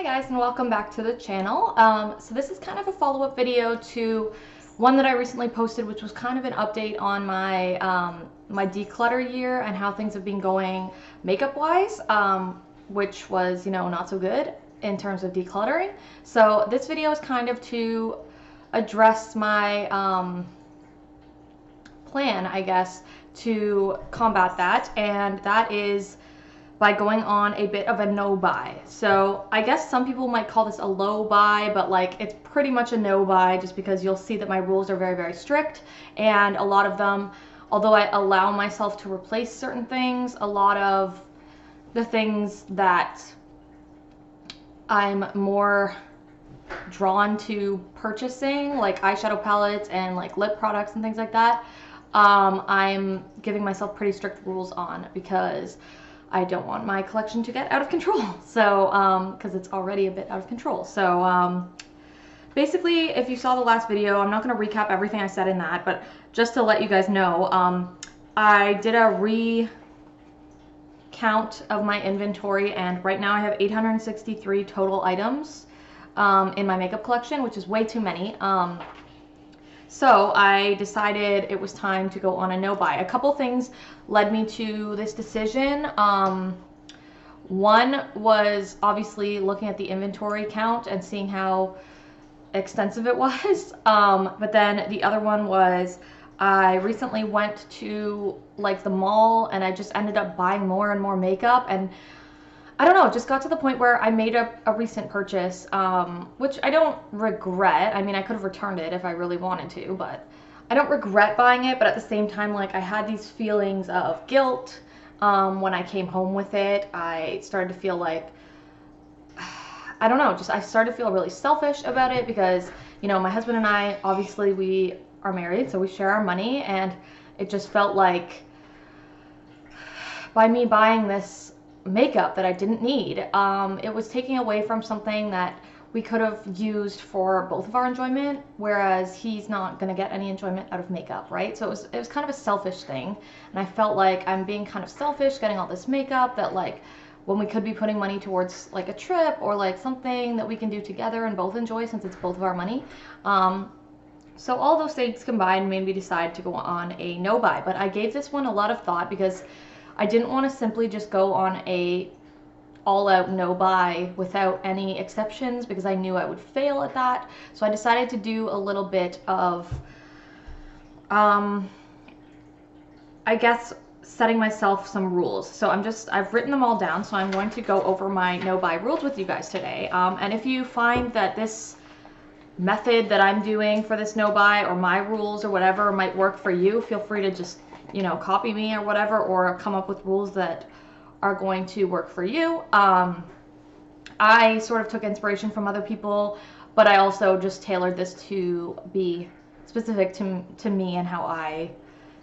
guys, and welcome back to the channel. So this is kind of a follow-up video to one that I recently posted, which was kind of an update on my my declutter year and how things have been going makeup wise, which was, you know, not so good in terms of decluttering. So this video is kind of to address my plan, I guess, to combat that, and that is by going on a bit of a no buy. So I guess some people might call this a low buy, but like it's pretty much a no buy just because you'll see that my rules are very, very strict, and a lot of them, although I allow myself to replace certain things, a lot of the things that I'm more drawn to purchasing, like eyeshadow palettes and like lip products and things like that, I'm giving myself pretty strict rules on because I don't want my collection to get out of control. So, because it's already a bit out of control. So, basically, if you saw the last video, I'm not going to recap everything I said in that, but just to let you guys know, I did a recount of my inventory, and right now I have 863 total items in my makeup collection, which is way too many. So I decided it was time to go on a no buy. A couple things led me to this decision. One was obviously looking at the inventory count and seeing how extensive it was. But then the other one was I recently went to like the mall and I just ended up buying more and more makeup, and I don't know, it just got to the point where I made a recent purchase, which I don't regret. I mean, I could have returned it if I really wanted to, but I don't regret buying it. But at the same time, like, I had these feelings of guilt when I came home with it. I started to feel like, I don't know, just I started to feel really selfish about it because, you know, my husband and I, obviously we are married, so we share our money, and it just felt like by me buying this makeup that I didn't need, it was taking away from something that we could have used for both of our enjoyment, whereas he's not going to get any enjoyment out of makeup, right? So it was kind of a selfish thing, and I felt like I'm being kind of selfish getting all this makeup that, like, when we could be putting money towards like a trip or like something that we can do together and both enjoy, since it's both of our money. So all those things combined made me decide to go on a no buy, but I gave this one a lot of thought because I didn't want to simply just go on a all-out no buy without any exceptions because I knew I would fail at that. So I decided to do a little bit of, I guess, setting myself some rules. So I've written them all down, so I'm going to go over my no buy rules with you guys today. And if you find that this method that I'm doing for this no buy or my rules or whatever might work for you, feel free to just, you know, copy me or whatever, or come up with rules that are going to work for you. I sort of took inspiration from other people, but I also just tailored this to be specific to me and how I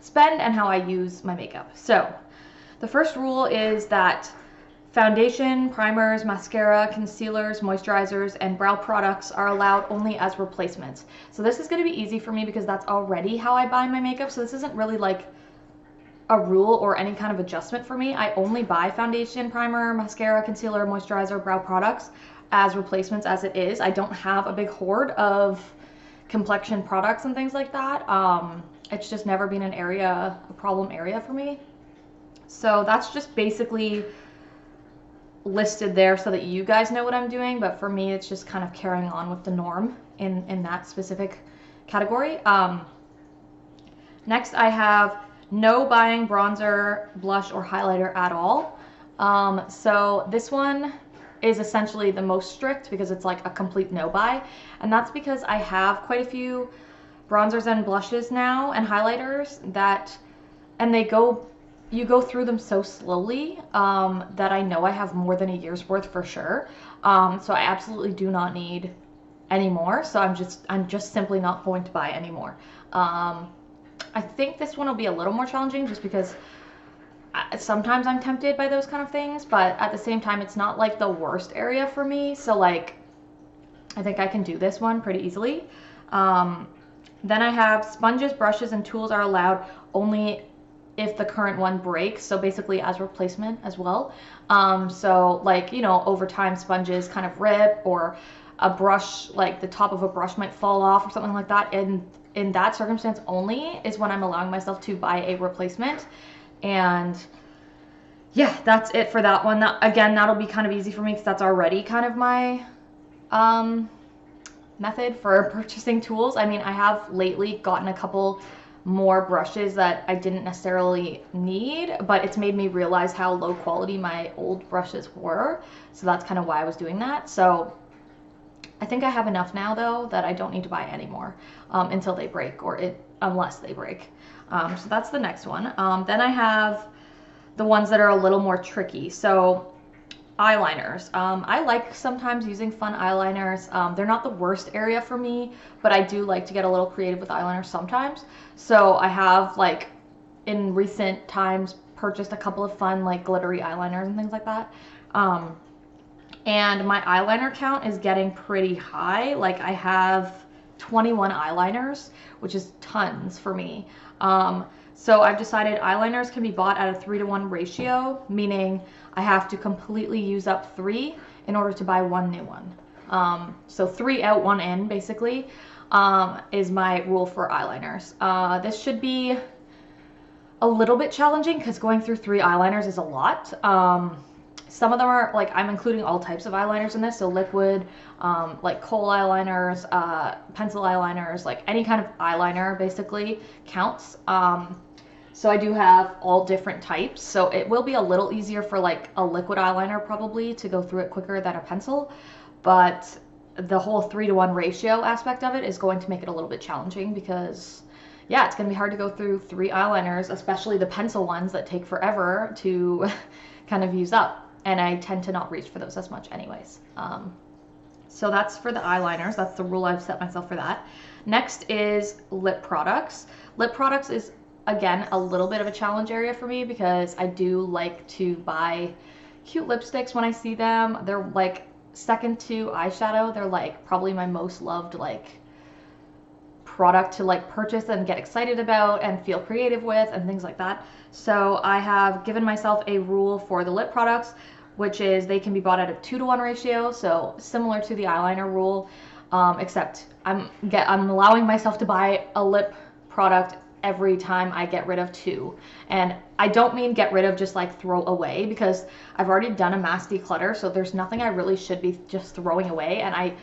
spend and how I use my makeup. So the first rule is that foundation, primers, mascara, concealers, moisturizers, and brow products are allowed only as replacements. So this is going to be easy for me because that's already how I buy my makeup. So this isn't really like a rule or any kind of adjustment for me. I only buy foundation, primer, mascara, concealer, moisturizer, brow products as replacements as it is. I don't have a big hoard of complexion products and things like that. It's just never been a problem area for me. So that's just basically listed there so that you guys know what I'm doing, but for me it's just kind of carrying on with the norm in that specific category. Next I have no buying bronzer, blush, or highlighter at all. So this one is essentially the most strict because it's like a complete no buy, and that's because I have quite a few bronzers and blushes now and highlighters and you go through them so slowly that I know I have more than a year's worth for sure. So I absolutely do not need any more. So I'm just simply not going to buy any more. I think this one will be a little more challenging just because sometimes I'm tempted by those kind of things, but at the same time, it's not like the worst area for me. So like, I think I can do this one pretty easily. Then I have sponges, brushes, and tools are allowed only if the current one breaks, so basically as replacement as well. So like, you know, over time sponges kind of rip, or a brush, like the top of a brush might fall off or something like that. And in that circumstance only is when I'm allowing myself to buy a replacement. And yeah, that's it for that one. That, again, that'll be kind of easy for me because that's already kind of my method for purchasing tools. I mean, I have lately gotten a couple more brushes that I didn't necessarily need, but it's made me realize how low quality my old brushes were. So that's kind of why I was doing that. So I think I have enough now though that I don't need to buy any more until they break, or unless they break. So that's the next one. Then I have the ones that are a little more tricky. So eyeliners. I like sometimes using fun eyeliners. They're not the worst area for me, but I do like to get a little creative with eyeliners sometimes. So I have, like, in recent times purchased a couple of fun, like, glittery eyeliners and things like that. And my eyeliner count is getting pretty high. Like, I have 21 eyeliners, which is tons for me. So I've decided eyeliners can be bought at a 3-to-1 ratio, meaning I have to completely use up 3 in order to buy 1 new one. So 3 out, 1 in, basically, is my rule for eyeliners. This should be a little bit challenging because going through 3 eyeliners is a lot. Some of them are, like, I'm including all types of eyeliners in this, so liquid, like kohl eyeliners, pencil eyeliners, like any kind of eyeliner basically counts. So I do have all different types, so it will be a little easier for like a liquid eyeliner probably to go through it quicker than a pencil, but the whole 3-to-1 ratio aspect of it is going to make it a little bit challenging because, yeah, it's going to be hard to go through 3 eyeliners, especially the pencil ones that take forever to kind of use up, and I tend to not reach for those as much anyways. So that's for the eyeliners. That's the rule I've set myself for that. Next is lip products. Lip products is, again, a little bit of a challenge area for me because I do like to buy cute lipsticks when I see them. They're like second to eyeshadow. They're like probably my most loved like product to like purchase and get excited about and feel creative with and things like that. So I have given myself a rule for the lip products, which is they can be bought at a 2-to-1 ratio. So similar to the eyeliner rule, except I'm allowing myself to buy a lip product every time I get rid of 2. And I don't mean get rid of just like throw away, because I've already done a mass declutter, so there's nothing I really should be just throwing away, and I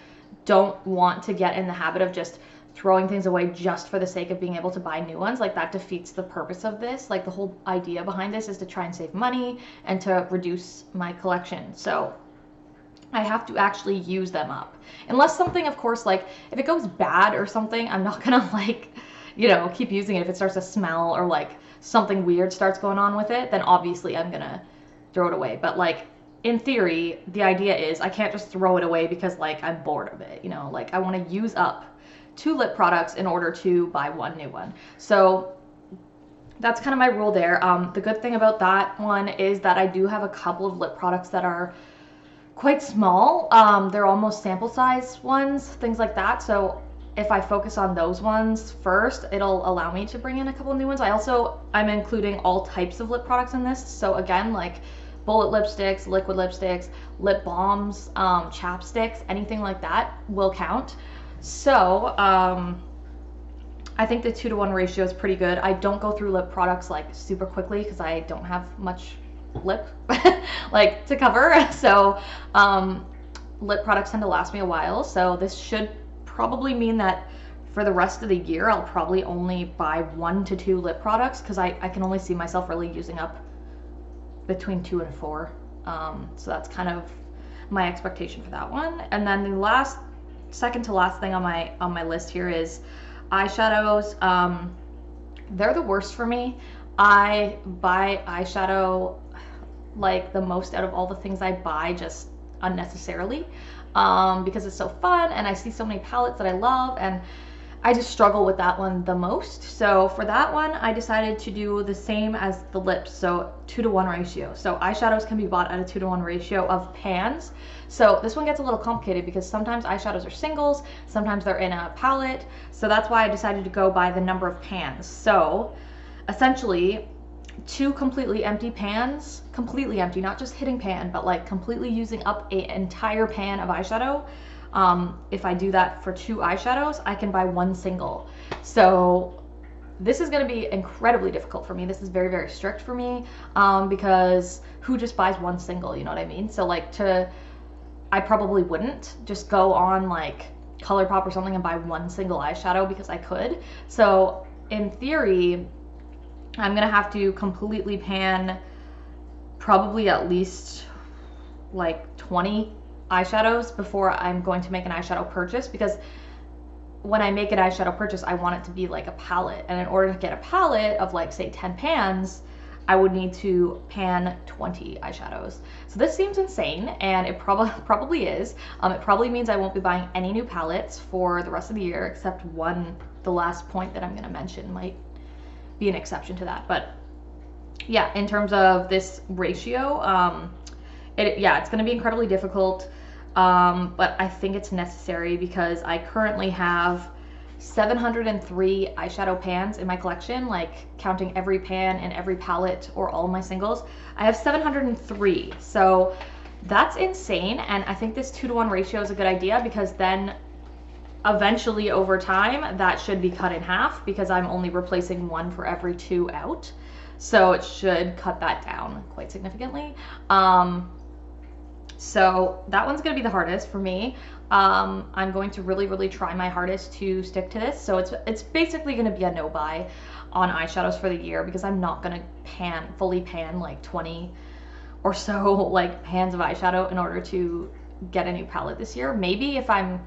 don't want to get in the habit of just throwing things away just for the sake of being able to buy new ones. Like, that defeats the purpose of this. Like, the whole idea behind this is to try and save money and to reduce my collection. So I have to actually use them up. Unless something, of course, like if it goes bad or something, I'm not gonna like, you know, keep using it. If it starts to smell or like something weird starts going on with it, then obviously I'm gonna throw it away. But like, in theory, the idea is I can't just throw it away because like I'm bored of it, you know, like I want to use up 2 lip products in order to buy 1 new one. So that's kind of my rule there. The good thing about that one is that I do have a couple of lip products that are quite small. They're almost sample size ones, things like that. So if I focus on those ones first, it'll allow me to bring in a couple new ones. I'm including all types of lip products in this. So again, like bullet lipsticks, liquid lipsticks, lip balms, chapsticks, anything like that will count. So I think the 2-to-1 ratio is pretty good. I don't go through lip products like super quickly because I don't have much lip like to cover. So lip products tend to last me a while. So this should probably mean that for the rest of the year, I'll probably only buy 1 to 2 lip products because I can only see myself really using up between 2 and 4. So that's kind of my expectation for that one. And then the second to last thing on my list here is eyeshadows. They're the worst for me. I buy eyeshadow like the most out of all the things I buy, just unnecessarily, because it's so fun and I see so many palettes that I love, and I just struggle with that one the most. So for that one, I decided to do the same as the lips, so 2-to-1 ratio. So eyeshadows can be bought at a 2-to-1 ratio of pans. So this one gets a little complicated because sometimes eyeshadows are singles, sometimes they're in a palette. So that's why I decided to go by the number of pans. So essentially, 2 completely empty pans, completely empty, not just hitting pan, but like completely using up an entire pan of eyeshadow. If I do that for 2 eyeshadows, I can buy 1 single. So this is going to be incredibly difficult for me. This is very, very strict for me, because who just buys 1 single, you know what I mean? So like I probably wouldn't just go on like ColourPop or something and buy 1 single eyeshadow because I could. So in theory, I'm gonna have to completely pan probably at least like 20 eyeshadows before I'm going to make an eyeshadow purchase, because when I make an eyeshadow purchase, I want it to be like a palette, and in order to get a palette of like say 10 pans, I would need to pan 20 eyeshadows. So this seems insane, and it probably is. It probably means I won't be buying any new palettes for the rest of the year, except one. The last point that I'm gonna mention might be an exception to that. But yeah, in terms of this ratio, it's gonna be incredibly difficult, but I think it's necessary because I currently have 703 eyeshadow pans in my collection, like counting every pan and every palette or all my singles. I have 703, so that's insane, and I think this 2-to-1 ratio is a good idea, because then eventually over time that should be cut in half, because I'm only replacing 1 for every 2 out, so it should cut that down quite significantly. So that one's gonna be the hardest for me. I'm going to really try my hardest to stick to this. So it's basically gonna be a no buy on eyeshadows for the year, because I'm not gonna fully pan like 20 or so like pans of eyeshadow in order to get a new palette this year. Maybe if I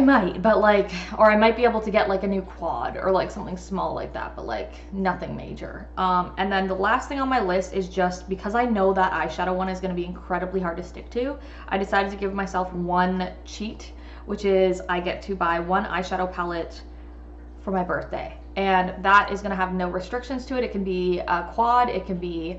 might, but like, or I might be able to get like a new quad or like something small like that, but like nothing major. And then the last thing on my list is, just because I know that eyeshadow one is going to be incredibly hard to stick to, I decided to give myself one cheat, which is I get to buy 1 eyeshadow palette for my birthday. And that is going to have no restrictions to it. It can be a quad, it can be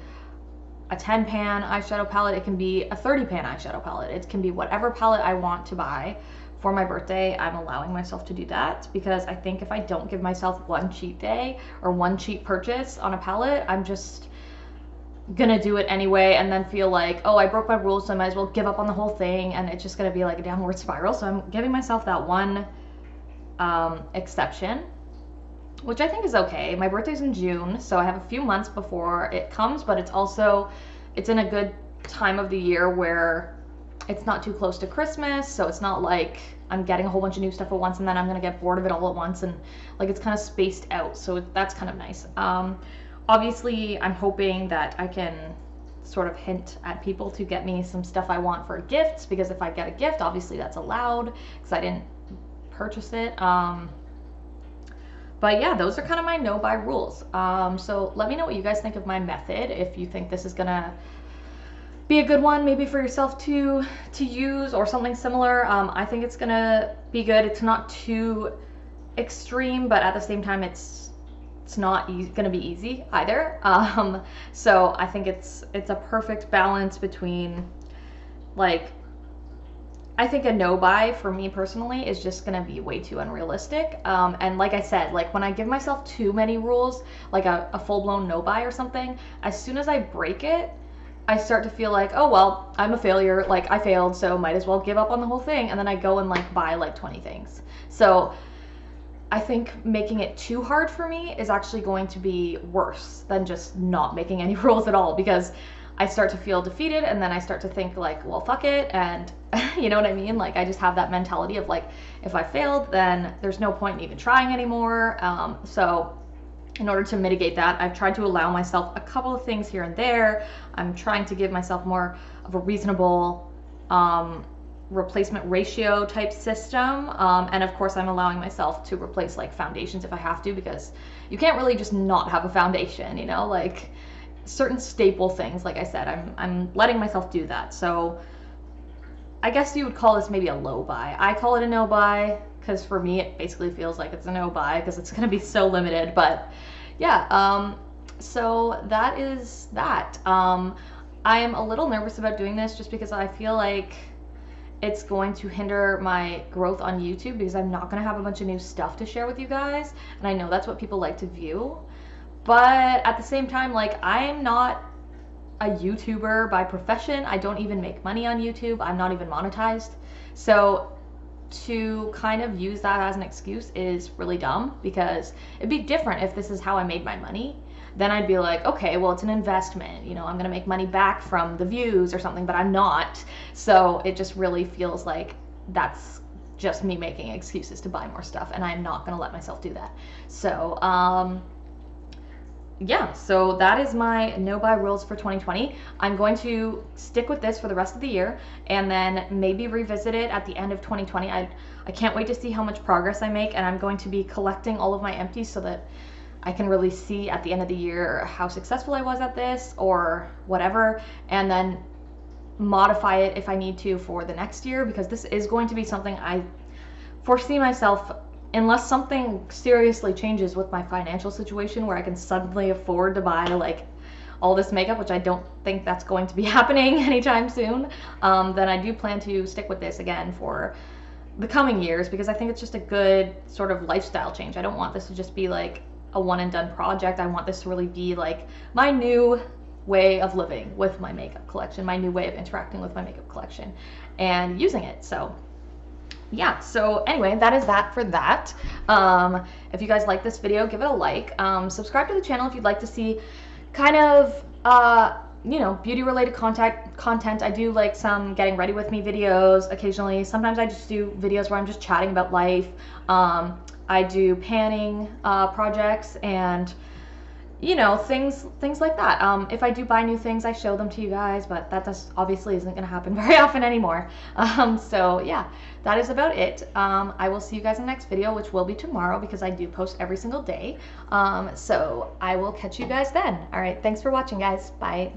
a 10 pan eyeshadow palette, it can be a 30 pan eyeshadow palette. It can be whatever palette I want to buy. For my birthday, I'm allowing myself to do that, because I think if I don't give myself 1 cheat day or 1 cheat purchase on a palette, I'm just gonna do it anyway and then feel like, oh, I broke my rules, so I might as well give up on the whole thing, and it's just gonna be like a downward spiral. So I'm giving myself that 1 exception, which I think is okay. My birthday's in June, so I have a few months before it comes, but it's in a good time of the year where it's not too close to Christmas, so it's not like I'm getting a whole bunch of new stuff at once and then I'm gonna get bored of it all at once, and like it's kind of spaced out, so that's kind of nice. Obviously, I'm hoping that I can sort of hint at people to get me some stuff I want for gifts, because if I get a gift, obviously that's allowed, because I didn't purchase it. But yeah, those are kind of my no-buy rules. So let me know what you guys think of my method, if you think this is gonna be a good one maybe for yourself to use, or something similar. I think it's gonna be good. It's not too extreme, but at the same time it's not gonna be easy either. So I think it's a perfect balance between, like, I think a no buy for me personally is just gonna be way too unrealistic. And like I said, like when I give myself too many rules, like a full-blown no buy or something, as soon as I break it, I start to feel like, oh, well, I'm a failure, like I failed, so might as well give up on the whole thing. And then I go and like buy like 20 things. So I think making it too hard for me is actually going to be worse than just not making any rules at all, because I start to feel defeated, and then I start to think like, well, fuck it. And you know what I mean? Like I just have that mentality of like, if I failed, then there's no point in even trying anymore. So in order to mitigate that, I've tried to allow myself a couple of things here and there. I'm trying to give myself more of a reasonable replacement ratio type system. And of course, I'm allowing myself to replace like foundations if I have to, because you can't really just not have a foundation, you know, like certain staple things. Like I said, I'm letting myself do that. So I guess you would call this maybe a low buy. I call it a no buy, because for me it basically feels like it's a no buy because it's going to be so limited. But yeah, so that is that. I am a little nervous about doing this just because I feel like it's going to hinder my growth on YouTube, because I'm not going to have a bunch of new stuff to share with you guys, and I know that's what people like to view. But at the same time, like, I'm not a YouTuber by profession. I don't even make money on YouTube. I'm not even monetized. So to kind of use that as an excuse is really dumb, because it'd be different if this is how I made my money. Then I'd be like, okay, well, it's an investment, you know, I'm gonna make money back from the views or something, but I'm not. So it just really feels like that's just me making excuses to buy more stuff, and I'm not gonna let myself do that. So yeah, so that is my no buy rules for 2020. I'm going to stick with this for the rest of the year, and then maybe revisit it at the end of 2020. I can't wait to see how much progress I make, and I'm going to be collecting all of my empties so that I can really see at the end of the year how successful I was at this or whatever, and then modify it if I need to for the next year, because this is going to be something I foresee myself, unless something seriously changes with my financial situation where I can suddenly afford to buy like all this makeup, which I don't think that's going to be happening anytime soon, then I do plan to stick with this again for the coming years, because I think it's just a good sort of lifestyle change. I don't want this to just be like a one and done project. I want this to really be like my new way of living with my makeup collection, my new way of interacting with my makeup collection and using it. So yeah, so anyway, that is that for that. If you guys like this video, give it a like. Subscribe to the channel if you'd like to see kind of you know, beauty related content. I do like some getting ready with me videos occasionally. Sometimes I just do videos where I'm just chatting about life. I do panning projects and, you know, things like that. If I do buy new things, I show them to you guys, but that just obviously isn't going to happen very often anymore. So yeah, that is about it. I will see you guys in the next video, which will be tomorrow because I do post every single day. So I will catch you guys then. All right, thanks for watching, guys. Bye.